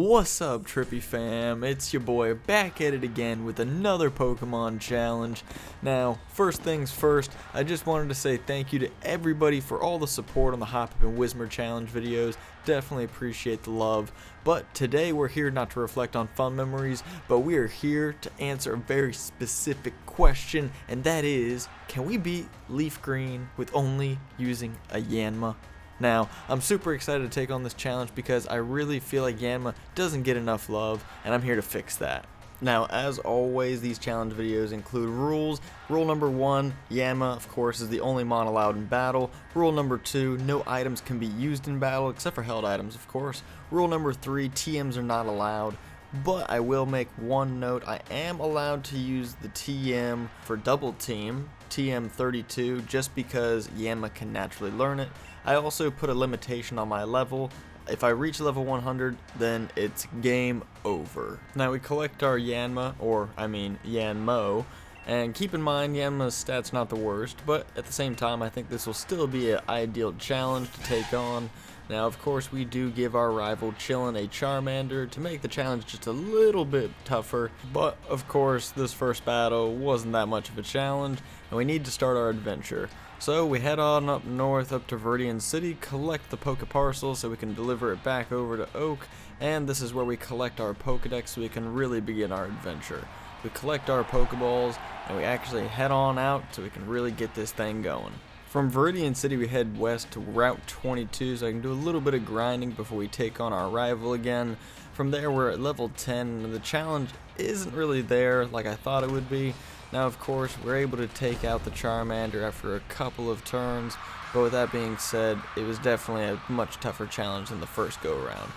What's up, Trippy fam? It's your boy back at it again with another Pokemon challenge. Now, first things first, I just wanted to say thank you to everybody for all the support on the Hop Up and Whismer challenge videos. Definitely appreciate the love. But today we're here not to reflect on fun memories, but we are here to answer a very specific question, and that is, can we beat LeafGreen with only using a Yanma? Now, I'm super excited to take on this challenge because I really feel like Yanma doesn't get enough love, and I'm here to fix that. Now, as always, these challenge videos include rules. Rule number 1, Yanma, of course, is the only mon allowed in battle. Rule number 2, no items can be used in battle, except for held items, of course. Rule number 3, TMs are not allowed. But I will make one note, I am allowed to use the TM for double team, TM 32, just because Yanma can naturally learn it. I also put a limitation on my level. If I reach level 100, then it's game over. Now we collect our Yanma, or I mean Yanmo, and keep in mind Yanma's stats not the worst, but at the same time I think this will still be an ideal challenge to take on. Now of course we do give our rival Chillin a Charmander to make the challenge just a little bit tougher, but of course this first battle wasn't that much of a challenge and we need to start our adventure. So we head on up north up to Saffron City, collect the Poke Parcel so we can deliver it back over to Oak, and this is where we collect our Pokedex so we can really begin our adventure. We collect our Pokeballs and we actually head on out so we can really get this thing going. From Saffron City we head west to Route 22 so I can do a little bit of grinding before we take on our rival again. From there we're at level 10 and the challenge isn't really there like I thought it would be. Now of course we're able to take out the Charmander after a couple of turns, but with that being said, it was definitely a much tougher challenge than the first go around.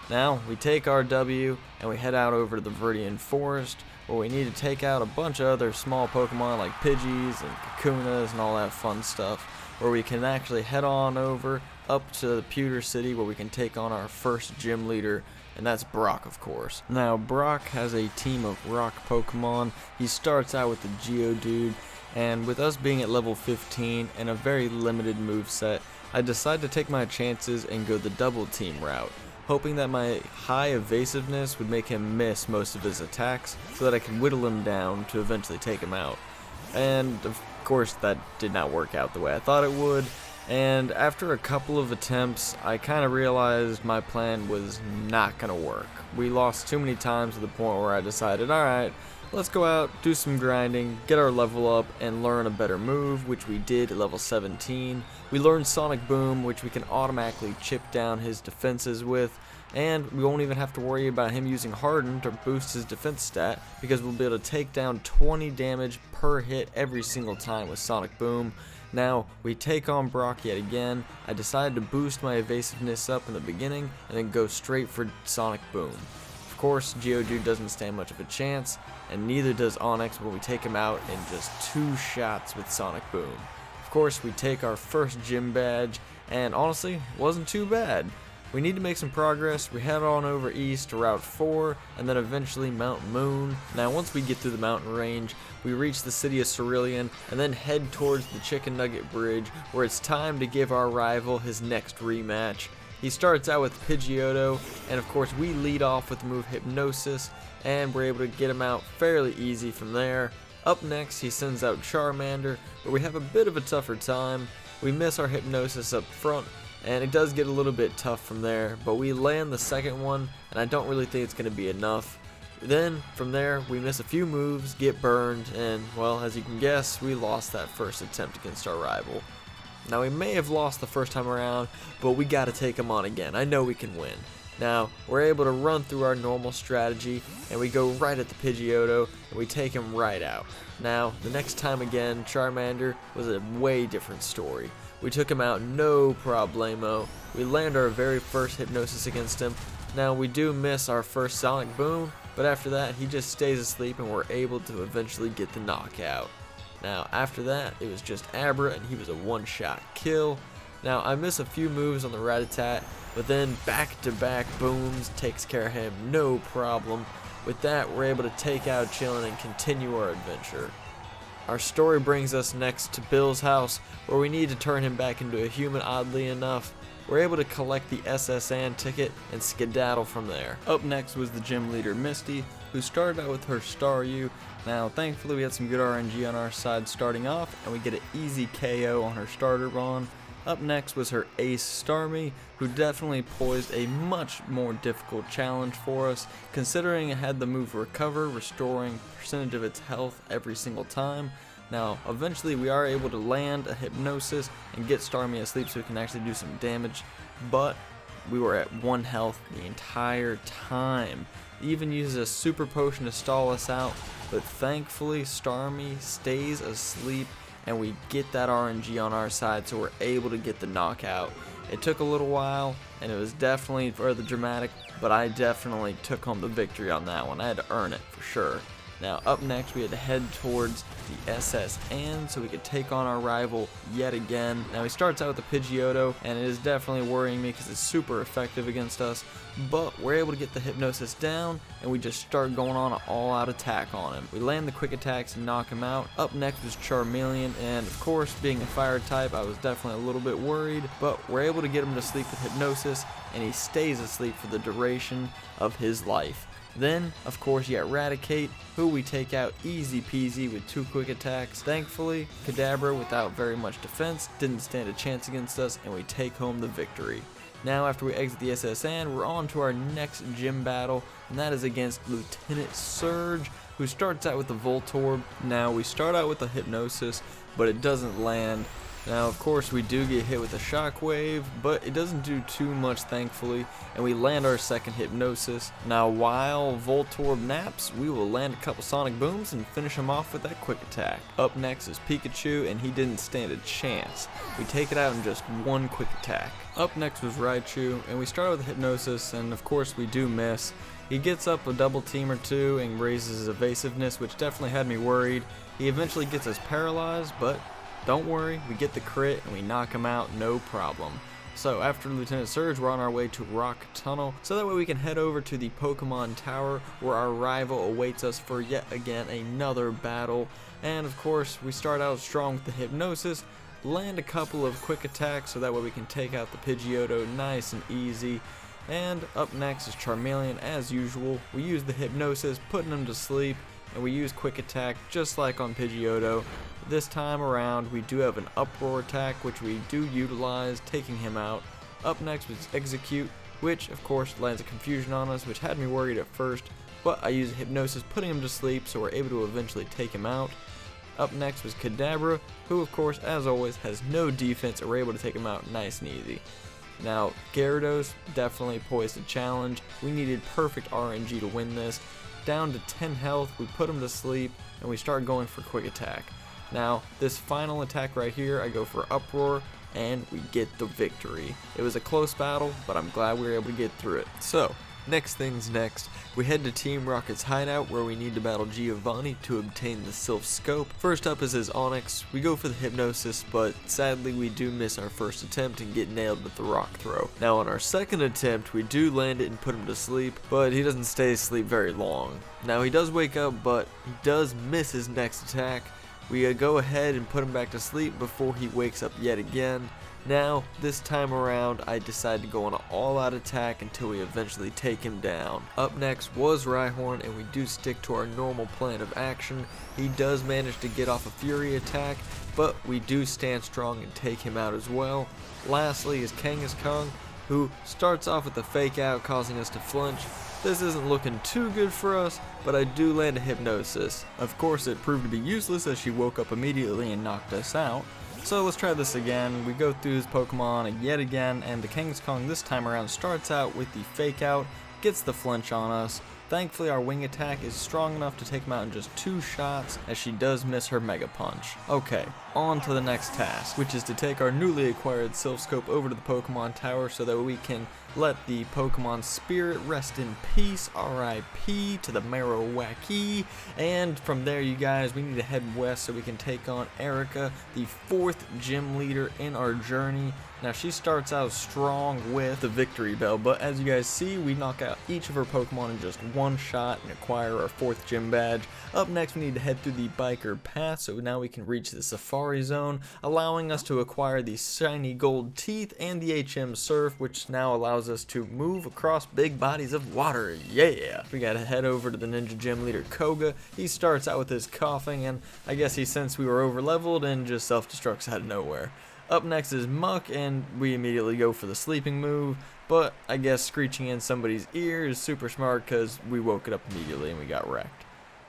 Now we take our W and we head out over to the Viridian Forest where we need to take out a bunch of other small Pokemon like Pidgeys and Kakunas and all that fun stuff, where we can actually head on over up to the Pewter City where we can take on our first gym leader, and that's Brock, of course. Now Brock has a team of rock Pokemon. He starts out with the Geodude, and with us being at level 15 and a very limited moveset, I decided to take my chances and go the double team route, hoping that my high evasiveness would make him miss most of his attacks so that I could whittle him down to eventually take him out. And of course that did not work out the way I thought it would, and after a couple of attempts I kind of realized my plan was not gonna work. We lost too many times to the point where I decided, alright, let's go out, do some grinding, get our level up, and learn a better move, which we did at level 17. We learned Sonic Boom, which we can automatically chip down his defenses with, and we won't even have to worry about him using Harden to boost his defense stat, because we'll be able to take down 20 damage per hit every single time with Sonic Boom. Now, we take on Brock yet again. I decided to boost my evasiveness up in the beginning, and then go straight for Sonic Boom. Of course, Geodude doesn't stand much of a chance, and neither does Onix when we take him out in just 2 shots with Sonic Boom. Of course, we take our first gym badge, and honestly, it wasn't too bad. We need to make some progress. We head on over east to Route 4, and then eventually Mount Moon. Now, once we get through the mountain range, we reach the city of Cerulean, and then head towards the Chicken Nugget Bridge, where it's time to give our rival his next rematch. He starts out with Pidgeotto, and of course we lead off with the move Hypnosis, and we're able to get him out fairly easy from there. Up next, he sends out Charmander, where we have a bit of a tougher time. We miss our Hypnosis up front, and it does get a little bit tough from there, but we land the second one, and I don't really think it's going to be enough. Then, from there, we miss a few moves, get burned, and, well, as you can guess, we lost that first attempt against our rival. Now, we may have lost the first time around, but we got to take him on again. I know we can win. Now, we're able to run through our normal strategy, and we go right at the Pidgeotto, and we take him right out. Now, the next time again, Charmander was a way different story. We took him out no problemo. We land our very first Hypnosis against him. Now, we do miss our first Sonic Boom, but after that, he just stays asleep, and we're able to eventually get the knockout. Now, after that, it was just Abra, and he was a one-shot kill. Now, I miss a few moves on the Rattata, but then back-to-back booms takes care of him, no problem. With that, we're able to take out Chillin and continue our adventure. Our story brings us next to Bill's house, where we need to turn him back into a human, oddly enough. we're able to collect the SSN ticket and skedaddle from there. Up next was the gym leader Misty, who started out with her Staryu. Now thankfully we had some good RNG on our side starting off, and we get an easy KO on her starter bond. Up next was her ace Starmie, who definitely posed a much more difficult challenge for us, considering it had the move Recover, restoring percentage of its health every single time. Now, eventually we are able to land a Hypnosis and get Starmie asleep so we can actually do some damage, but we were at 1 health the entire time. It even uses a super potion to stall us out, but thankfully Starmie stays asleep and we get that RNG on our side, so we're able to get the knockout. It took a little while, and it was definitely further dramatic, but I definitely took home the victory on that one. I had to earn it for sure. Now up next we had to head towards the SSN so we could take on our rival yet again. Now he starts out with the Pidgeotto, and it is definitely worrying me because it's super effective against us, but we're able to get the Hypnosis down and we just start going on an all-out attack on him. We land the quick attacks and knock him out. Up next was Charmeleon, and of course being a fire type I was definitely a little bit worried, but we're able to get him to sleep with Hypnosis and he stays asleep for the duration of his life. Then, of course, you got Raticate, who we take out easy peasy with 2 quick attacks. Thankfully, Kadabra, without very much defense, didn't stand a chance against us, and we take home the victory. Now, after we exit the SSN, we're on to our next gym battle, and that is against Lieutenant Surge, who starts out with the Voltorb. Now, we start out with the Hypnosis, but it doesn't land. Now, of course, we do get hit with a Shockwave, but it doesn't do too much, thankfully, and we land our second Hypnosis. Now, while Voltorb naps, we will land a couple Sonic Booms and finish him off with that quick attack. Up next is Pikachu, and he didn't stand a chance. We take it out in just 1 quick attack. Up next was Raichu, and we start with a Hypnosis, and of course we do miss. He gets up a double team or 2 and raises his evasiveness, which definitely had me worried. He eventually gets us paralyzed, but don't worry, we get the crit and we knock him out, no problem. So after Lieutenant Surge, we're on our way to Rock Tunnel, so that way we can head over to the Pokemon Tower, where our rival awaits us for yet again another battle. And of course, we start out strong with the Hypnosis, land a couple of quick attacks so that way we can take out the Pidgeotto nice and easy. And up next is Charmeleon as usual. We use the Hypnosis, putting him to sleep, and we use quick attack just like on Pidgeotto. This time around we do have an Uproar attack, which we do utilize, taking him out. Up next was Execute, which of course lands a confusion on us, which had me worried at first, but I use Hypnosis, putting him to sleep, so we're able to eventually take him out. Up next was Kadabra, who of course as always has no defense, and we're able to take him out nice and easy. Now Gyarados definitely poised a challenge. We needed perfect RNG to win this. Down to 10 health, we put him to sleep, and we start going for quick attack. Now, this final attack right here, I go for Uproar, and we get the victory. It was a close battle, but I'm glad we were able to get through it. So, next things next, we head to Team Rocket's hideout, where we need to battle Giovanni to obtain the Sylph Scope. First up is his Onix. We go for the Hypnosis, but sadly we do miss our first attempt and get nailed with the Rock Throw. Now on our second attempt, we do land it and put him to sleep, but he doesn't stay asleep very long. Now he does wake up, but he does miss his next attack. We go ahead and put him back to sleep before he wakes up yet again. Now, this time around, I decide to go on an all-out attack until we eventually take him down. Up next was Rhyhorn, and we do stick to our normal plan of action. He does manage to get off a Fury attack, but we do stand strong and take him out as well. Lastly is Kangaskhan, who starts off with a Fake Out, causing us to flinch. This isn't looking too good for us, but I do land a Hypnosis. Of course, it proved to be useless as she woke up immediately and knocked us out. So let's try this again. We go through his Pokemon yet again, and the Kangaskhan this time around starts out with the Fake Out, gets the flinch on us. Thankfully, our wing attack is strong enough to take him out in just 2 shots, as she does miss her Mega Punch. Okay, on to the next task, which is to take our newly acquired Sylph Scope over to the Pokemon Tower so that we can let the Pokemon Spirit rest in peace, RIP to the Marowaki. And from there, you guys, we need to head west so we can take on Erica, the 4th gym leader in our journey. Now, she starts out strong with the Victory Bell, but as you guys see, we knock out each of her Pokemon in just one shot and acquire our 4th gym badge. Up next, we need to head through the biker path, so now we can reach the safari zone, allowing us to acquire the shiny gold teeth and the HM surf, which now allows us to move across big bodies of water. Yeah! We gotta head over to the ninja gym leader Koga. He starts out with his coughing, and I guess he sensed we were over leveled and just self-destructs out of nowhere. Up next is Muck, and we immediately go for the sleeping move, but I guess screeching in somebody's ear is super smart because we woke it up immediately and we got wrecked.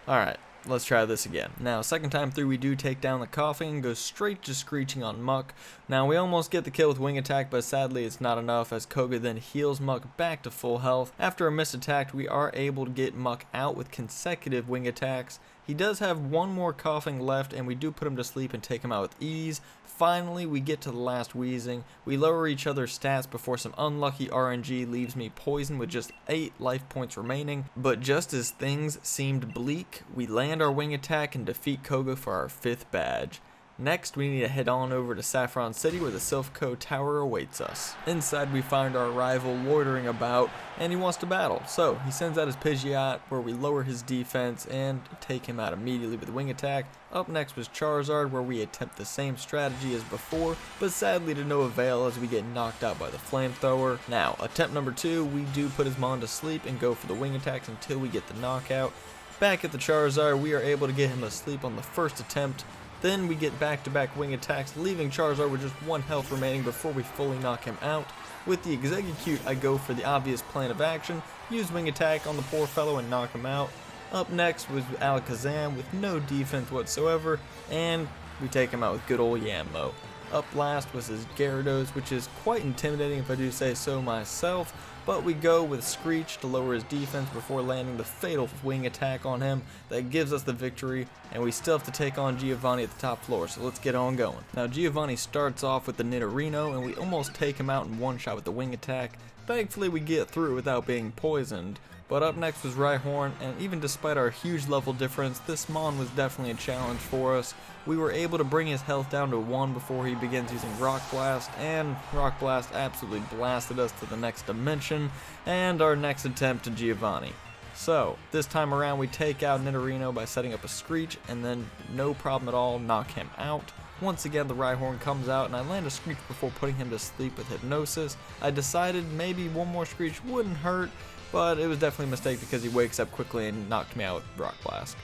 Alright, let's try this again. Now, second time through, we do take down the coughing and go straight to screeching on Muck. Now, we almost get the kill with wing attack, but sadly it's not enough as Koga then heals Muck back to full health. After a missed attack, we are able to get Muck out with consecutive wing attacks. He does have one more coughing left, and we do put him to sleep and take him out with ease. Finally, we get to the last wheezing. We lower each other's stats before some unlucky RNG leaves me poisoned with just 8 life points remaining. But just as things seemed bleak, we land our wing attack and defeat Koga for our 5th badge. Next, we need to head on over to Saffron City where the Silphco Tower awaits us. Inside, we find our rival loitering about, and he wants to battle. So, he sends out his Pidgeot, where we lower his defense and take him out immediately with wing attack. Up next was Charizard, where we attempt the same strategy as before, but sadly to no avail as we get knocked out by the flamethrower. Now, attempt number 2, we do put his Mon to sleep and go for the wing attacks until we get the knockout. Back at the Charizard, we are able to get him asleep on the first attempt. Then we get back-to-back wing attacks, leaving Charizard with just 1 health remaining before we fully knock him out. With the Exegcute, I go for the obvious plan of action, use wing attack on the poor fellow and knock him out. Up next was Alakazam with no defense whatsoever, and we take him out with good old Yanma. Up last was his Gyarados, which is quite intimidating if I do say so myself, but we go with Screech to lower his defense before landing the fatal wing attack on him that gives us the victory, and we still have to take on Giovanni at the top floor, so let's get on going. Now Giovanni starts off with the Nidorino, and we almost take him out in one shot with the wing attack. Thankfully we get through without being poisoned. But up next was Rhyhorn, and even despite our huge level difference, this Mon was definitely a challenge for us. We were able to bring his health down to 1 before he begins using Rock Blast, and Rock Blast absolutely blasted us to the next dimension, and our next attempt to Giovanni. So, this time around we take out Nidorino by setting up a Screech, and then no problem at all, knock him out. Once again the Rhyhorn comes out, and I land a Screech before putting him to sleep with Hypnosis. I decided maybe one more Screech wouldn't hurt, but it was definitely a mistake because he wakes up quickly and knocked me out with Rock Blast.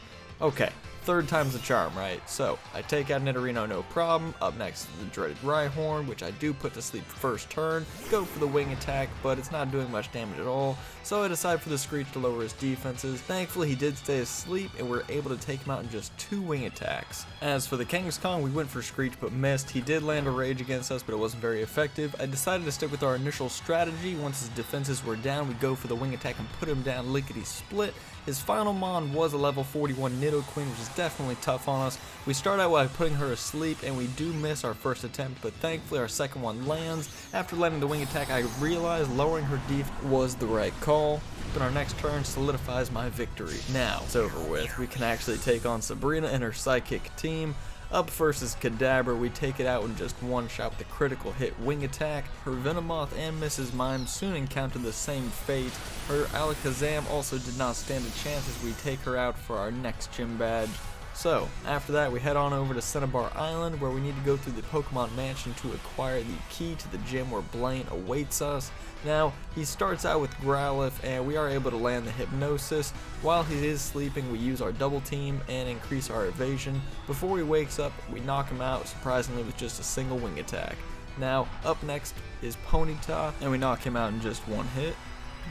Okay, 3rd time's the charm, right? So, I take out Nidorino, no problem. Up next is the dreaded Rhyhorn, which I do put to sleep first turn. Go for the wing attack, but it's not doing much damage at all. So I decide for the Screech to lower his defenses. Thankfully, he did stay asleep, and we're able to take him out in just 2 wing attacks. As for the Kangaskhan, we went for Screech but missed. He did land a Rage against us, but it wasn't very effective. I decided to stick with our initial strategy. Once his defenses were down, we go for the wing attack and put him down lickety-split. His final Mon was a level 41 Nidoqueen, which is definitely tough on us. We start out by putting her asleep, and we do miss our first attempt, but thankfully our second one lands. After landing the wing attack, I realized lowering her def was the right call, but our next turn solidifies my victory. Now it's over with. We can actually take on Sabrina and her psychic team. Up first is Kadabra. We take it out in just 1 shot with a critical hit wing attack. Her Venomoth and Mrs. Mime soon encounter the same fate. Her Alakazam also did not stand a chance as we take her out for our next gym badge. So, after that we head on over to Cinnabar Island where we need to go through the Pokemon Mansion to acquire the key to the gym where Blaine awaits us. Now, he starts out with Growlithe and we are able to land the Hypnosis. While he is sleeping, we use our double team and increase our evasion. Before he wakes up, we knock him out, surprisingly with just a single wing attack. Now, up next is Ponyta, and we knock him out in just 1 hit.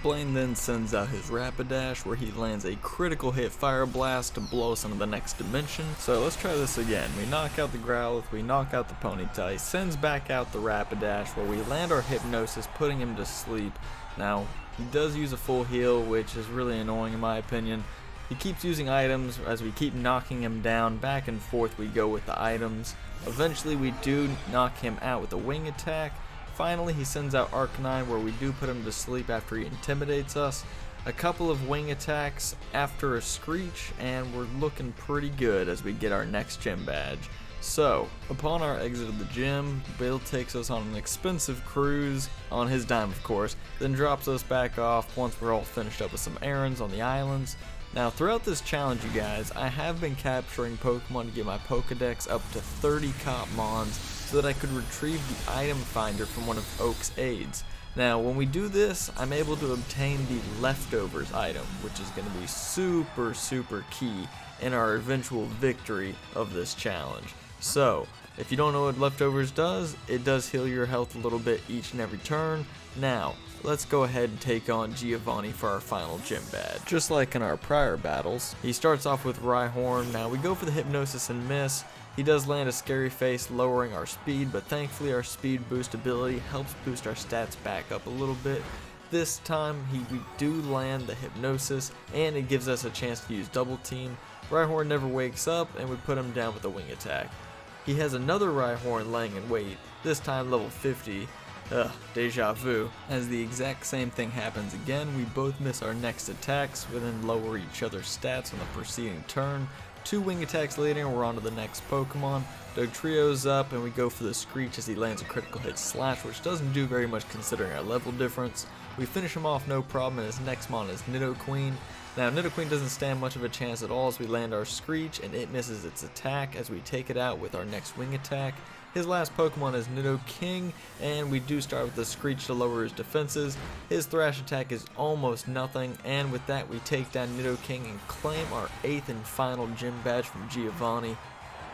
Blaine then sends out his Rapidash where he lands a critical hit Fire Blast to blow us into the next dimension. So let's try this again. We knock out the Growlithe, we knock out the Ponyta, he sends back out the Rapidash where we land our Hypnosis, putting him to sleep. Now, he does use a full heal, which is really annoying in my opinion. He keeps using items as we keep knocking him down. Back and forth we go with the items. Eventually we do knock him out with a wing attack. Finally, he sends out Arcanine where we do put him to sleep after he intimidates us. A couple of wing attacks after a Screech, and we're looking pretty good as we get our next gym badge. So, upon our exit of the gym, Bill takes us on an expensive cruise, on his dime of course, then drops us back off once we're all finished up with some errands on the islands. Now throughout this challenge, you guys, I have been capturing Pokemon to get my Pokedex up to 30 cop mons so that I could retrieve the item finder from one of Oak's aides. Now when we do this, I'm able to obtain the leftovers item, which is going to be super key in our eventual victory of this challenge. So, if you don't know what leftovers does, it does heal your health a little bit each and every turn. Now, let's go ahead and take on Giovanni for our final gym badge. Just like in our prior battles, he starts off with Rhyhorn. Now we go for the Hypnosis and miss. He does land a Scary Face, lowering our speed, but thankfully our speed boost ability helps boost our stats back up a little bit. This time we do land the Hypnosis, and it gives us a chance to use Double Team. Rhyhorn never wakes up, and we put him down with a Wing Attack. He has another Rhyhorn laying in wait, this time level 50. Deja vu. As the exact same thing happens again, we both miss our next attacks, we then lower each other's stats on the preceding turn. 2 wing attacks later and we're on to the next Pokemon. Dugtrio's up and we go for the Screech as he lands a critical hit Slash, which doesn't do very much considering our level difference. We finish him off no problem, and his next mon is Nidoqueen. Now Nidoqueen doesn't stand much of a chance at all as we land our Screech and it misses its attack as we take it out with our next wing attack. His last Pokemon is Nidoking, and we do start with the Screech to lower his defenses. His Thrash attack is almost nothing, and with that we take down Nidoking and claim our 8th and final gym badge from Giovanni.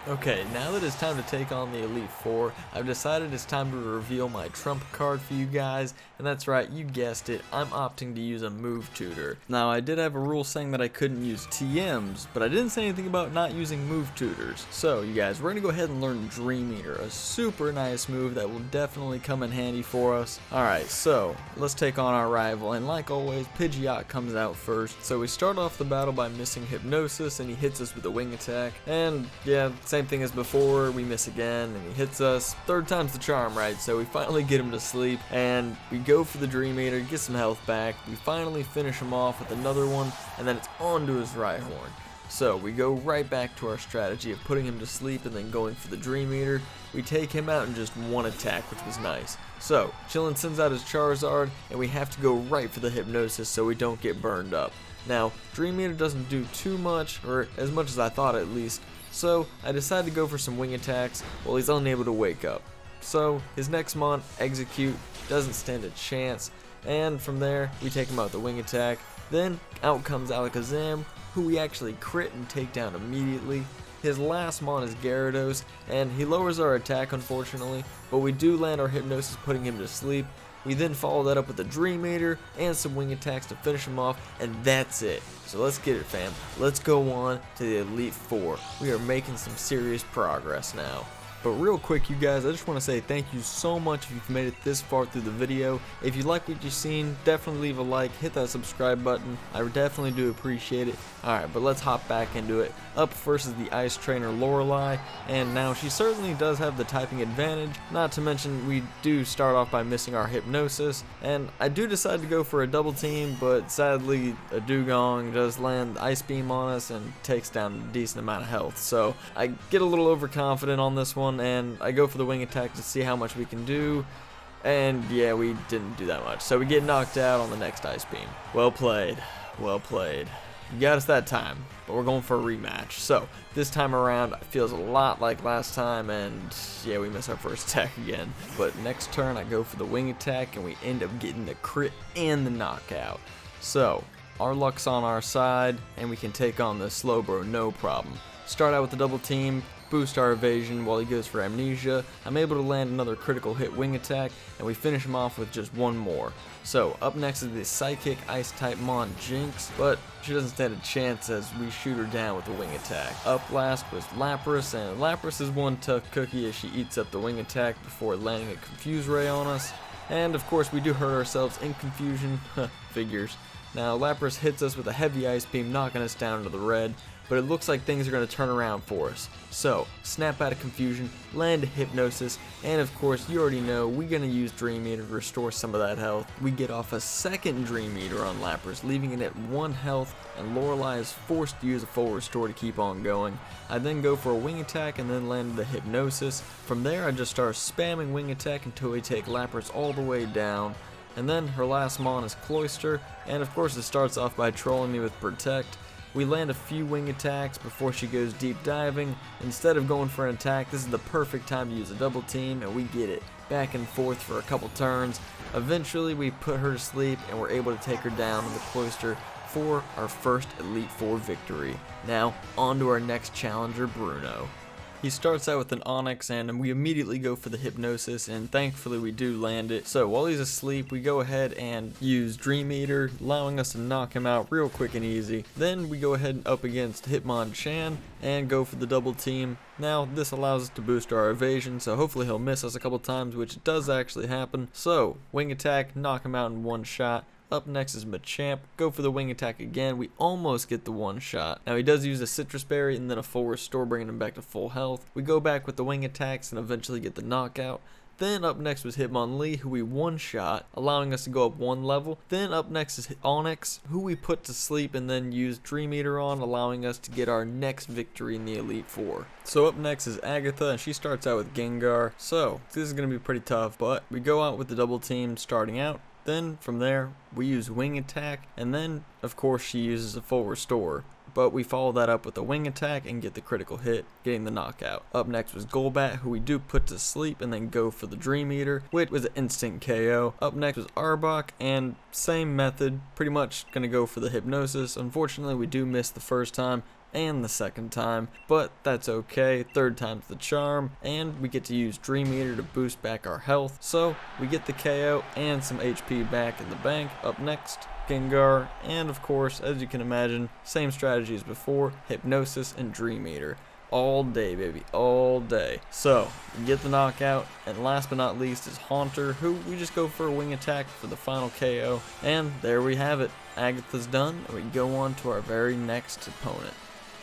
Okay, now that it's time to take on the Elite Four, I've decided it's time to reveal my trump card for you guys, and that's right, you guessed it, I'm opting to use a move tutor. Now, I did have a rule saying that I couldn't use TMs, but I didn't say anything about not using move tutors. So, you guys, we're gonna go ahead and learn Dream Eater, a super nice move that will definitely come in handy for us. Alright, so, let's take on our rival, and like always, Pidgeot comes out first. So we start off the battle by missing Hypnosis, and he hits us with a wing attack, and yeah, same thing as before, we miss again and he hits us. 3rd time's the charm, right? So we finally get him to sleep and we go for the Dream Eater, get some health back. We finally finish him off with another one and then it's on to his Rhyhorn. So we go right back to our strategy of putting him to sleep and then going for the Dream Eater. We take him out in just one attack, which was nice. So Chillin sends out his Charizard and we have to go right for the Hypnosis so we don't get burned up. Now, Dream Eater doesn't do too much, or as much as I thought at least, so I decided to go for some wing attacks while he's unable to wake up. So his next mon, Execute, doesn't stand a chance, and from there we take him out with the wing attack. Then out comes Alakazam, who we actually crit and take down immediately. His last mon is Gyarados, and he lowers our attack unfortunately, but we do land our Hypnosis putting him to sleep. We then follow that up with a Dream Eater and some wing attacks to finish him off, and that's it. So let's get it, fam. Let's go on to the Elite Four. We are making some serious progress now. But real quick, you guys, I just want to say thank you so much if you've made it this far through the video. If you like what you've seen, definitely leave a like, hit that subscribe button. I definitely do appreciate it. Alright, but let's hop back into it. Up first is the Ice Trainer Lorelei, and now she certainly does have the typing advantage, not to mention we do start off by missing our Hypnosis, and I do decide to go for a double team, but sadly a Dugong does land the Ice Beam on us and takes down a decent amount of health, so I get a little overconfident on this one, and I go for the wing attack to see how much we can do, and yeah, we didn't do that much, so we get knocked out on the next Ice Beam. Well played, well played. You got us that time, but we're going for a rematch. So this time around it feels a lot like last time, and yeah, we miss our first attack again. But next turn I go for the wing attack and we end up getting the crit and the knockout. So our luck's on our side and we can take on the Slowbro no problem. Start out with the double team, boost our evasion while he goes for Amnesia. I'm able to land another critical hit wing attack, and we finish him off with just one more. So up next is the Psychic Ice type mon Jinx, but she doesn't stand a chance as we shoot her down with the wing attack. Up last was Lapras, and Lapras is one tough cookie as she eats up the wing attack before landing a Confuse Ray on us. And of course we do hurt ourselves in confusion, figures. Now Lapras hits us with a heavy Ice Beam, knocking us down to the red. but it looks like things are going to turn around for us. So, snap out of confusion, land a hypnosis, and of course, you already know we're going to use Dream Eater to restore some of that health. We get off a second Dream Eater on Lapras, leaving it at 1 health, and Lorelei is forced to use a full restore to keep on going. I then go for a wing attack and then land the hypnosis. From there, I just start spamming wing attack until we take Lapras all the way down. And then her last mon is Cloyster, and of course it starts off by trolling me with Protect. We land a few wing attacks before she goes deep diving. Instead of going for an attack, this is the perfect time to use a double team, and we get it back and forth for a couple turns. Eventually we put her to sleep and we're able to take her down in the Cloyster for our first Elite Four victory. Now on to our next challenger, Bruno. He starts out with an Onyx and we immediately go for the Hypnosis, and thankfully we do land it. So while he's asleep, we go ahead and use Dream Eater, allowing us to knock him out real quick and easy. Then we go ahead and up against Hitmonchan and go for the double team. Now this allows us to boost our evasion, so hopefully he'll miss us a couple times, which does actually happen. So wing attack, knock him out in one shot. Up next is Machamp. Go for the wing attack again. We almost get the one shot. Now he does use a Citrus Berry and then a full restore, bringing him back to full health. We go back with the wing attacks and eventually get the knockout. Then up next was Hitmonlee, who we one-shot, allowing us to go up 1 level. Then up next is Onyx, who we put to sleep and then used Dream Eater on, allowing us to get our next victory in the Elite Four. So up next is Agatha, and she starts out with Gengar. So this is going to be pretty tough, but we go out with the double team starting out. Then from there, we use wing attack, and then of course she uses a full restore. But we follow that up with a wing attack and get the critical hit, getting the knockout. Up next was Golbat, who we do put to sleep and then go for the Dream Eater, which was an instant KO. Up next was Arbok, and same method, pretty much gonna go for the Hypnosis. Unfortunately, we do miss the first time and the second time, but that's okay. Third time's the charm, and we get to use Dream Eater to boost back our health. So we get the KO and some HP back in the bank. Up next, Gengar, and of course, as you can imagine, same strategy as before, Hypnosis and Dream Eater. All day, baby, all day. So, we get the knockout, and last but not least is Haunter, who we just go for a wing attack for the final KO. And there we have it. Agatha's done, and we go on to our very next opponent.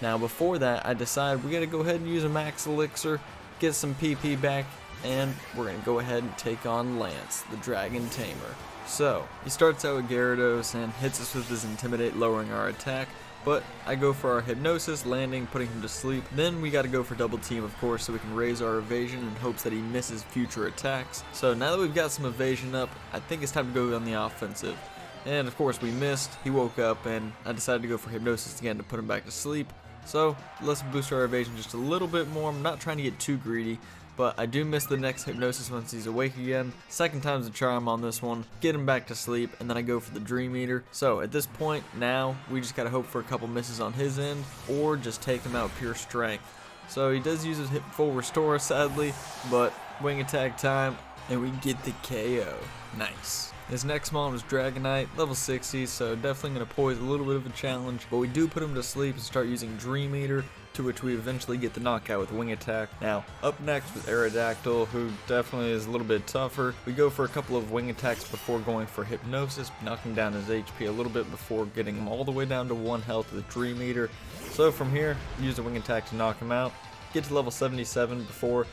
Now before that, I decided we gotta go ahead and use a Max Elixir, get some PP back, and we're gonna go ahead and take on Lance, the Dragon Tamer. So, he starts out with Gyarados and hits us with his Intimidate, lowering our attack, but I go for our Hypnosis, landing, putting him to sleep. Then we gotta go for double team, of course, so we can raise our evasion in hopes that he misses future attacks. So now that we've got some evasion up, I think it's time to go on the offensive. And of course we missed, he woke up, and I decided to go for Hypnosis again to put him back to sleep. So let's boost our evasion just a little bit more. I'm not trying to get too greedy, but I do miss the next Hypnosis once he's awake again. Second time's the charm on this one. Get him back to sleep, and then I go for the Dream Eater. So at this point, now we just gotta hope for a couple misses on his end, or just take him out pure strength. So he does use his full restore, sadly, but wing attack time, and we get the KO. Nice. His next mon was Dragonite, level 60, so definitely going to pose a little bit of a challenge, but we do put him to sleep and start using Dream Eater, to which we eventually get the knockout with wing attack. Now, up next with Aerodactyl, who definitely is a little bit tougher. We go for a couple of wing attacks before going for Hypnosis, knocking down his HP a little bit before getting him all the way down to 1 health with Dream Eater. So from here, use a wing attack to knock him out, get to level 77 before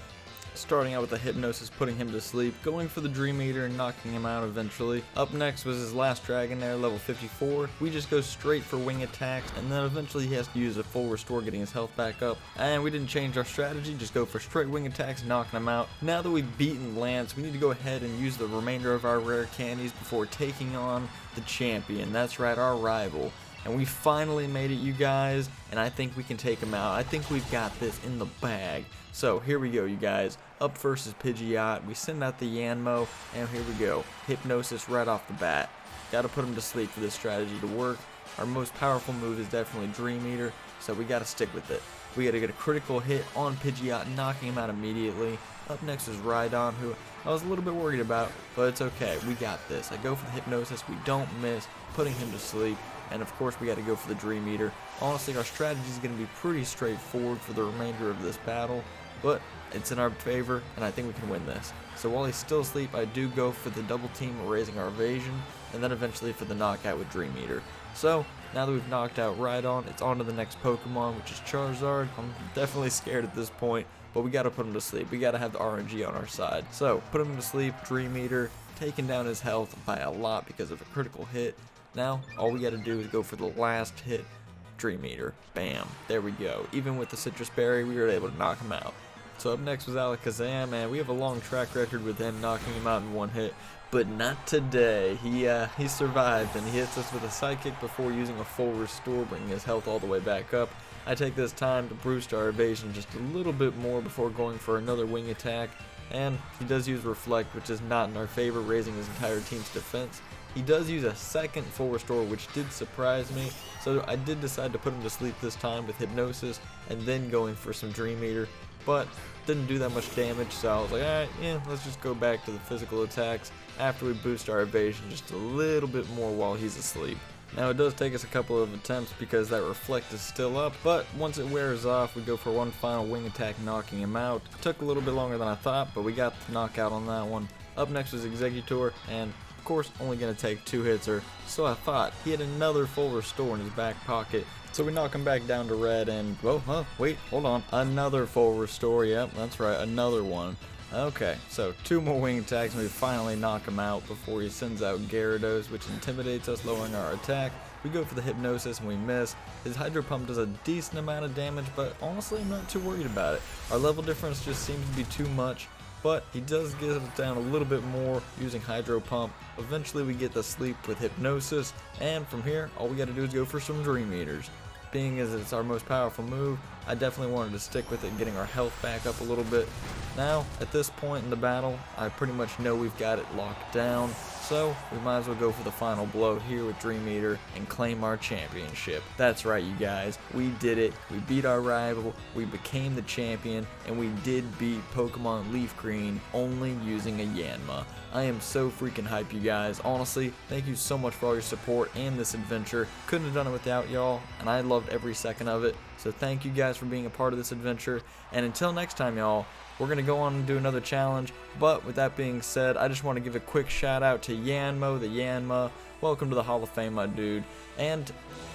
starting out with the Hypnosis, putting him to sleep, going for the Dream Eater and knocking him out eventually. Up next was his last Dragonair, level 54. We just go straight for wing attacks, and then eventually he has to use a full restore, getting his health back up. And we didn't change our strategy, just go for straight wing attacks, knocking him out. Now that we've beaten Lance, we need to go ahead and use the remainder of our rare candies before taking on the champion. That's right, our rival. And we finally made it, you guys, and I think we can take him out. I think we've got this in the bag. So here we go, you guys. Up first is Pidgeot. We send out the Yanma, and here we go. Hypnosis right off the bat. Gotta put him to sleep for this strategy to work. Our most powerful move is definitely Dream Eater, so we gotta stick with it. We gotta get a critical hit on Pidgeot, knocking him out immediately. Up next is Rhydon, who I was a little bit worried about, but it's okay. We got this. I go for the Hypnosis. We don't miss, putting him to sleep. And of course we got to go for the Dream Eater. Honestly, our strategy is going to be pretty straightforward for the remainder of this battle, but it's in our favor, and I think we can win this. So while he's still asleep, I do go for the double team, raising our evasion, and then eventually for the knockout with Dream Eater. So now that we've knocked out Rhydon, it's on to the next Pokemon, which is Charizard. I'm definitely scared at this point, but we gotta put him to sleep. We gotta have the RNG on our side. So put him to sleep, Dream Eater, taking down his health by a lot because of a critical hit. Now all we gotta do is go for the last hit, Dream Eater. Bam, there we go. Even with the Citrus Berry, we were able to knock him out. So up next was Alakazam, and we have a long track record with him knocking him out in one hit, but not today. He survived, and he hits us with a Psychic before using a full restore, bringing his health all the way back up. I take this time to boost our evasion just a little bit more before going for another wing attack, and he does use Reflect, which is not in our favor, raising his entire team's defense. He does use a second full restore, which did surprise me, so I did decide to put him to sleep this time with Hypnosis, and then going for some Dream Eater, but didn't do that much damage, so I was like, alright, yeah, let's just go back to the physical attacks after we boost our evasion just a little bit more while he's asleep. Now it does take us a couple of attempts because that Reflect is still up, but once it wears off, we go for one final wing attack, knocking him out. Took a little bit longer than I thought, but we got the knockout on that one. Up next was Exeggutor, and of course only going to take 2 hits, or so I thought. He had another full restore in his back pocket, so we knock him back down to red, and wait, hold on, another full restore. Yep, that's right, another one. Okay, so 2 more wing attacks, and we finally knock him out before he sends out Gyarados, which intimidates us, lowering our attack. We go for the Hypnosis and we miss. His Hydro Pump does a decent amount of damage, but honestly I'm not too worried about it. Our level difference just seems to be too much, but he does get us down a little bit more using Hydro Pump. Eventually we get the sleep with Hypnosis, and from here all we gotta do is go for some Dream Eaters. Being as it's our most powerful move, I definitely wanted to stick with it, getting our health back up a little bit. Now, at this point in the battle, I pretty much know we've got it locked down, so we might as well go for the final blow here with Dream Eater and claim our championship. That's right, you guys, we did it. We beat our rival, we became the champion, and we did beat Pokemon LeafGreen only using a Yanma. I am so freaking hyped, you guys. Honestly, thank you so much for all your support and this adventure. Couldn't have done it without y'all, and I loved every second of it. So thank you guys for being a part of this adventure. And until next time, y'all, we're going to go on and do another challenge. But with that being said, I just want to give a quick shout out to Yanma, the Yanma. Welcome to the Hall of Fame, my dude. And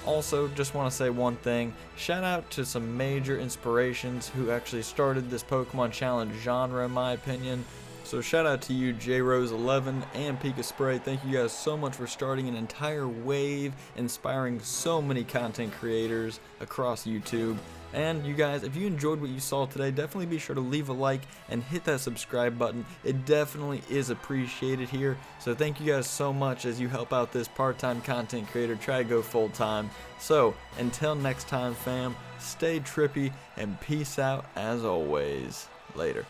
also, just want to say one thing. Shout out to some major inspirations who actually started this Pokemon challenge genre, in my opinion. So shout out to you, JRose11 and Pika Spray. Thank you guys so much for starting an entire wave, inspiring so many content creators across YouTube. And you guys, if you enjoyed what you saw today, definitely be sure to leave a like and hit that subscribe button. It definitely is appreciated here. So thank you guys so much as you help out this part-time content creator try to go full-time. So until next time, fam, stay trippy and peace out as always. Later.